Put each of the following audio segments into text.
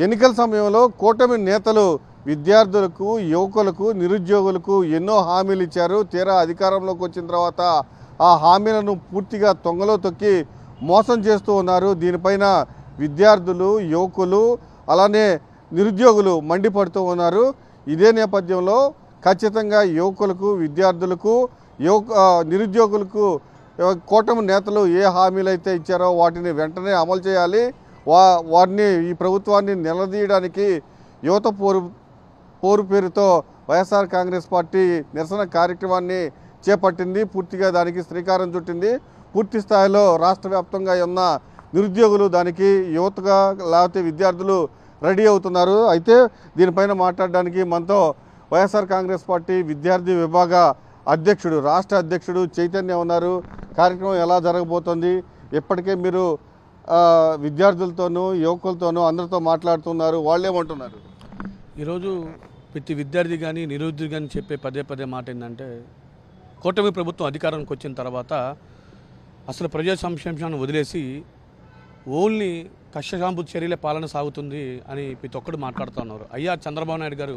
ఎన్నికల సమయంలో కూటమి నేతలు విద్యార్థులకు, యువకులకు, నిరుద్యోగులకు ఎన్నో హామీలు ఇచ్చారు. తీరా అధికారంలోకి వచ్చిన తర్వాత ఆ హామీలను పూర్తిగా తొంగలో తొక్కి మోసం చేస్తూ ఉన్నారు. దీనిపైన విద్యార్థులు, యువకులు అలానే నిరుద్యోగులు మండిపడుతూ ఉన్నారు. ఇదే నేపథ్యంలో ఖచ్చితంగా యువకులకు, విద్యార్థులకు, నిరుద్యోగులకు కూటమి నేతలు ఏ హామీలు అయితే ఇచ్చారో వాటిని వెంటనే అమలు చేయాలి. వారిని ఈ ప్రభుత్వాన్ని నిలదీయడానికి యువత పోరు పేరుతో వైఎస్ఆర్ కాంగ్రెస్ పార్టీ నిరసన కార్యక్రమాన్ని చేపట్టింది. పూర్తిగా దానికి శ్రీకారం చుట్టింది. పూర్తి స్థాయిలో రాష్ట్ర వ్యాప్తంగా ఉన్న నిరుద్యోగులు దానికి యువతగా లేకపోతే విద్యార్థులు రెడీ అవుతున్నారు. అయితే దీనిపైన మాట్లాడడానికి మనతో వైఎస్ఆర్ కాంగ్రెస్ పార్టీ విద్యార్థి విభాగ అధ్యక్షుడు, రాష్ట్ర అధ్యక్షుడు చైతన్య ఉన్నారు. కార్యక్రమం ఎలా జరగబోతోంది? ఇప్పటికే మీరు విద్యార్థులతోనూ, యువకులతోనూ అందరితో మాట్లాడుతున్నారు. వాళ్ళేమంటున్నారు? ఈరోజు ప్రతి విద్యార్థి కానీ నిరుద్యోగి కానీ చెప్పే పదే మాట ఏంటంటే, కూటమి ప్రభుత్వం అధికారానికి వచ్చిన తర్వాత అసలు ప్రజా సంక్షేమాన్ని వదిలేసి ఓన్లీ కక్షసాంపు చర్యలే పాలన సాగుతుంది అని ప్రతి ఒక్కరు మాట్లాడుతున్నారు. అయ్యా చంద్రబాబు నాయుడు గారు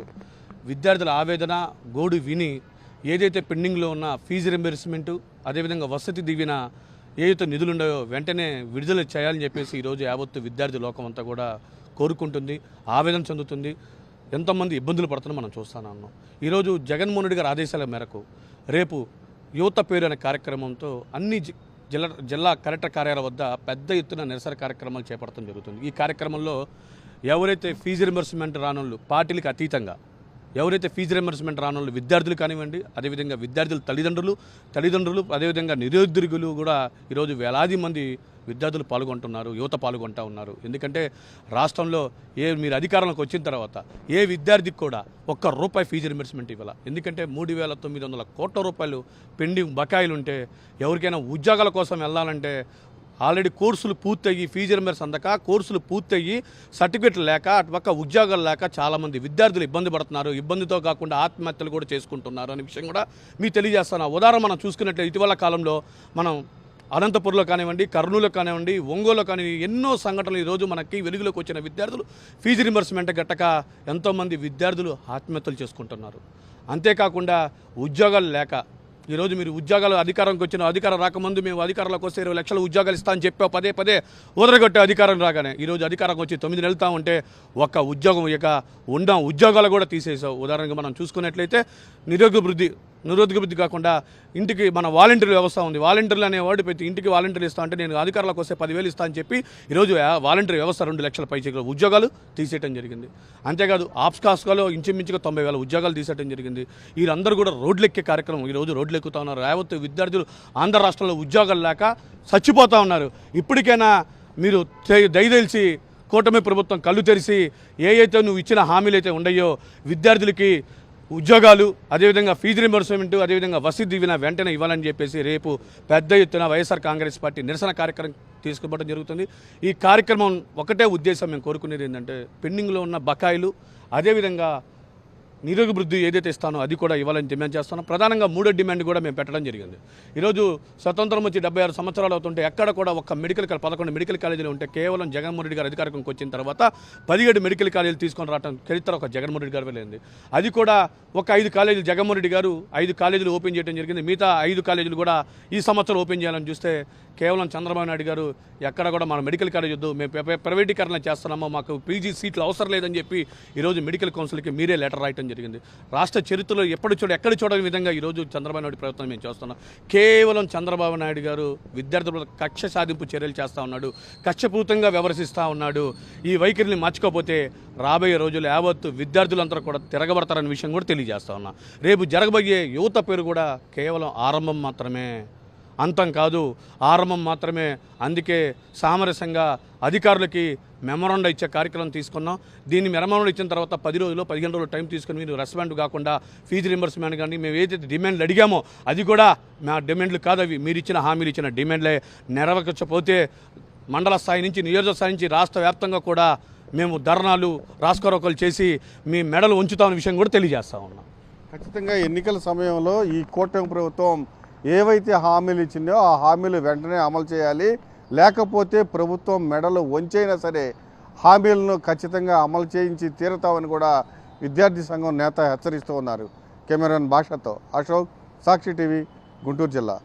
విద్యార్థుల ఆవేదన గోడు విని ఏదైతే పెండింగ్లో ఉన్న ఫీజు రింబర్స్మెంటు, అదేవిధంగా వసతి దీవెన ఏదైతే నిధులు ఉన్నాయో వెంటనే విడుదల చేయాలని చెప్పేసి ఈరోజు యావత్తు విద్యార్థి లోకం అంతా కూడా కోరుకుంటుంది, ఆవేదన చెందుతుంది. ఎంతోమంది ఇబ్బందులు పడుతున్నా మనం చూస్తున్నాం. ఈరోజు జగన్మోహన్ రెడ్డి గారి ఆదేశాల మేరకు రేపు యువత పేరు అనే కార్యక్రమంతో అన్ని జిల్లా కలెక్టర్ కార్యాలయం వద్ద పెద్ద ఎత్తున నిరసన కార్యక్రమాలు చేపట్టడం జరుగుతుంది. ఈ కార్యక్రమంలో ఎవరైతే ఫీజు రింబర్స్మెంట్ రానోళ్ళు, పార్టీలకు అతీతంగా ఎవరైతే ఫీజు రింబర్స్మెంట్ రానోళ్ళు విద్యార్థులు కానివ్వండి, అదేవిధంగా విద్యార్థుల తల్లిదండ్రులు అదేవిధంగా నిరుద్యోగులు కూడా ఈరోజు వేలాది మంది విద్యార్థులు పాల్గొంటున్నారు, యువత పాల్గొంటూ ఉన్నారు. ఎందుకంటే రాష్ట్రంలో మీరు అధికారంలోకి వచ్చిన తర్వాత ఏ విద్యార్థికి కూడా ₹1 ఫీజు రింబర్స్మెంట్ ఇవ్వాలి. ఎందుకంటే 3,900 కోట్ల రూపాయలు పెండింగ్ బకాయిలు ఉంటే, ఎవరికైనా ఉద్యోగాల కోసం వెళ్ళాలంటే ఆల్రెడీ కోర్సులు పూర్తయ్యి ఫీజు రింబర్స్ అందక కోర్సులు పూర్తయ్యి సర్టిఫికెట్లు లేక అటుపక్క ఉద్యోగాలు లేక చాలామంది విద్యార్థులు ఇబ్బంది పడుతున్నారు. ఇబ్బందితో కాకుండా ఆత్మహత్యలు కూడా చేసుకుంటున్నారు అనే విషయం కూడా మీకు తెలియజేస్తాను. ఉదాహరణ మనం చూసుకున్నట్లయితే ఇటీవల కాలంలో మనం అనంతపురంలో కానివ్వండి, కర్నూలులో కానివ్వండి, ఒంగోలులో కానివ్వండి ఎన్నో సంఘటనలు ఈరోజు మనకి వెలుగులోకి వచ్చిన విద్యార్థులు ఫీజు రింబర్స్మెంట్ గట్టక ఎంతోమంది విద్యార్థులు ఆత్మహత్యలు చేసుకుంటున్నారు. అంతేకాకుండా ఉద్యోగాలు లేక ఈరోజు మీరు ఉద్యోగాలు అధికారంకి వచ్చిన అధికారం రాకముందు మేము అధికారంలోకి వస్తే 20 లక్షల ఉద్యోగాలు ఇస్తా అని చెప్పావు పదే ఉదరగొట్టే అధికారం రాగానే ఈరోజు అధికారంకి వచ్చి 9 నెలలు ఉంటే ఒక్క ఉద్యోగం ఇక ఉన్న ఉద్యోగాలు కూడా తీసేసావు. ఉదాహరణగా మనం చూసుకున్నట్లయితే నిరుద్యోగ వృద్ధి కాకుండా ఇంటికి మన వాలంటీర్ వ్యవస్థ ఉంది. వాలంటీర్లు అనేవాడు ప్రతి ఇంటికి వాలంటీర్లు ఇస్తా అంటే నేను అధికారంలోకి వస్తే 10,000 ఇస్తా అని చెప్పి ఈరోజు వాలంటీర్ వ్యవస్థ 2 లక్షల పైచీల ఉద్యోగాలు తీసేయడం జరిగింది. అంతేకాదు ఆప్స్కాస్కాలో ఇంచుమించుగా 90,000 ఉద్యోగాలు తీసేయడం జరిగింది. వీళ్ళందరూ కూడా రోడ్లెక్కే కార్యక్రమం ఈరోజు రోడ్లు ఎక్కుతా ఉన్నారు. యావత్తు విద్యార్థులు ఆంధ్ర రాష్ట్రంలో ఉద్యోగాలు లేక చచ్చిపోతూ ఉన్నారు. ఇప్పటికైనా మీరు దయదలిచి కూటమి ప్రభుత్వం కళ్ళు తెరిచి ఏవైతే నువ్వు ఇచ్చిన హామీలు అయితే ఉన్నాయో విద్యార్థులకి ఉద్యోగాలు, అదేవిధంగా ఫీజు రింబర్స్మెంట్, అదేవిధంగా వసతి దీవెన వెంటనే ఇవ్వాలని చెప్పేసి రేపు పెద్ద ఎత్తున వైఎస్ఆర్ కాంగ్రెస్ పార్టీ నిరసన కార్యక్రమం తీసుకోవడం జరుగుతుంది. ఈ కార్యక్రమం ఒకటే ఉద్దేశం మేము కోరుకునేది ఏంటంటే పెండింగ్లో ఉన్న బకాయిలు, అదేవిధంగా నిరుద్యోగ వృద్ధి ఏదైతే ఇస్తానో అది కూడా ఇవ్వాలని డిమాండ్ చేస్తున్నాం. ప్రధానంగా 3వ డిమాండ్ కూడా మేము పెట్టడం జరిగింది. ఈరోజు స్వతంత్రం వచ్చి 76 సంవత్సరాలు అవుతుంటే ఎక్కడ కూడా ఒక్క 11 మెడికల్ కాలేజీలు ఉంటే కేవలం జగన్మోహన్ రెడ్డి గారు అధికారంలోకి వచ్చిన తర్వాత 17 మెడికల్ కాలేజీలు తీసుకొని రావడం చరిత్ర ఒక జగన్మోహన్ రెడ్డి గారు వెళ్ళింది. అది కూడా ఒక 5 కాలేజీలు జగన్మోహన్ రెడ్డి గారు 5 కాలేజీలు ఓపెన్ చేయడం జరిగింది. మిగతా 5 కాలేజీలు కూడా ఈ సంవత్సరం ఓపెన్ చేయాలని చూస్తే కేవలం చంద్రబాబు నాయుడు గారు ఎక్కడ కూడా మన మెడికల్ కాలేజ్ వద్దు, మేము ప్రైవేటీకరణ చేస్తున్నామో, మాకు పీజీ సీట్లు అవసరం లేదని చెప్పి ఈరోజు మెడికల్ కౌన్సిల్కి మీరే లెటర్ రాయటం జరిగింది. రాష్ట్ర చరిత్రలో ఎక్కడ చూడని విధంగా ఈరోజు చంద్రబాబు నాయుడు ప్రభుత్వం మేము చేస్తున్నాం. కేవలం చంద్రబాబు నాయుడు గారు విద్యార్థుల కక్ష సాధింపు చర్యలు చేస్తూ ఉన్నాడు, కక్షపూతంగా వ్యవహరిస్తూ ఉన్నాడు. ఈ వైఖరిని మార్చుకోకపోతే రాబోయే రోజులు యావత్తు విద్యార్థులందరూ కూడా తిరగబడతారనే విషయం కూడా తెలియజేస్తా ఉన్నా. రేపు జరగబోయే యువత పేరు కూడా కేవలం ఆరంభం మాత్రమే, అంతం కాదు, ఆరంభం మాత్రమే. అందుకే సామరస్యంగా అధికారులకి మెమోరాండం ఇచ్చే కార్యక్రమం తీసుకున్నాం. దీన్ని మెమోరాండం ఇచ్చిన తర్వాత 10 రోజులు 15 రోజులు టైం తీసుకుని మీరు రెస్పాండ్ కాకుండా ఫీజు రింబర్స్మెంట్ కానీ మేము ఏదైతే డిమాండ్లు అడిగామో అది కూడా మా డిమాండ్లు కాదు, అవి మీరు ఇచ్చిన హామీలు ఇచ్చిన డిమాండ్లే. నెరవేర్చకపోతే మండల స్థాయి నుంచి నియోజక స్థాయి నుంచి రాష్ట్ర వ్యాప్తంగా కూడా మేము ధర్నాలు రాసుకోరోకలు చేసి మీ మెడలు ఉంచుతామనే విషయం కూడా తెలియజేస్తా ఉన్నాం. ఖచ్చితంగా ఎన్నికల సమయంలో ఈ కూటమి ప్రభుత్వం ఏవైతే హామీలు ఇచ్చిందో ఆ హామీలు వెంటనే అమలు చేయాలి. లేకపోతే ప్రభుత్వం మెడలు వంచైనా సరే హామీలను ఖచ్చితంగా అమలు చేయించి తీరుతామని కూడా విద్యార్థి సంఘం నేత హెచ్చరిస్తూ ఉన్నారు. కెమెరాన్ భాషతో అశోక్, సాక్షి టీవీ, గుంటూరు జిల్లా.